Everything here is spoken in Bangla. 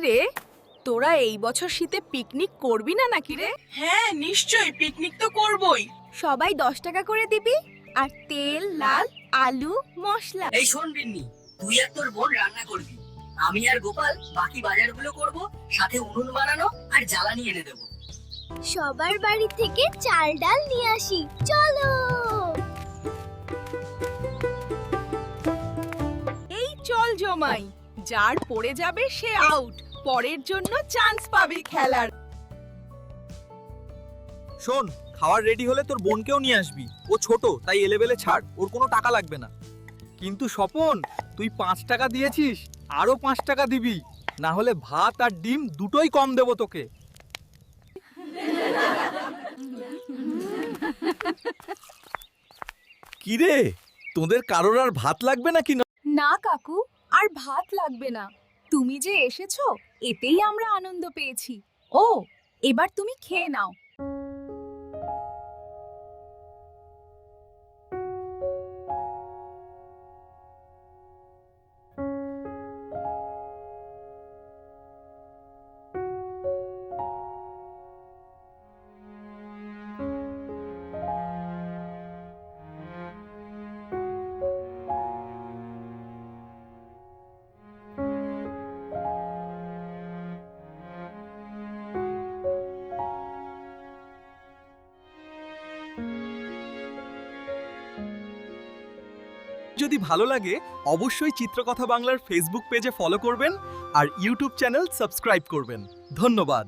রে, তোরা এই বছর শীতে পিকনিক করবি না নাকি রে? হ্যাঁ নিশ্চয়ই, পিকনিক তো করবই। সবাই 10 টাকা করে দিবি, আর তেল, লাল, আলু, মশলা। এই শোন বিন্নি, তুই আর তোর বোন রান্না করবি, আমি আর গোপাল বাকি বাজারগুলো করব, সাথে উনুন বানানো আর জ্বালানি এনে দেবো। সবার বাড়ি থেকে চাল ডাল নিয়ে আসি, চলো। এই চল জমাই, যার পড়ে যাবে সে আউট, পরের জন্য চান্স পাবে খেলার। শোন, খাবার রেডি হলে তোর বোনকেও নিয়ে আসবি। ও ছোট, তাই এলেবেলে ছাড়, ওর কোনো টাকা লাগবে না। কিন্তু স্বপন, তুই 5 টাকা দিয়েছিস, আরো 5 টাকা দিবি, না হলে ভাত আর ডিম দুটোই কম দেবো তোকে। কি রে, তোদের কারোর আর ভাত লাগবে নাকি? না কাকু, আর ভাত লাগবে না। তুমি যে এসেছো, এতেই আমরা আনন্দ পেয়েছি। ও, এবার তুমি খেয়ে নাও। যদি ভালো লাগে অবশ্যই চিত্রকথা বাংলার ফেসবুক পেজে ফলো করবেন আর ইউটিউব চ্যানেল সাবস্ক্রাইব করবেন। ধন্যবাদ।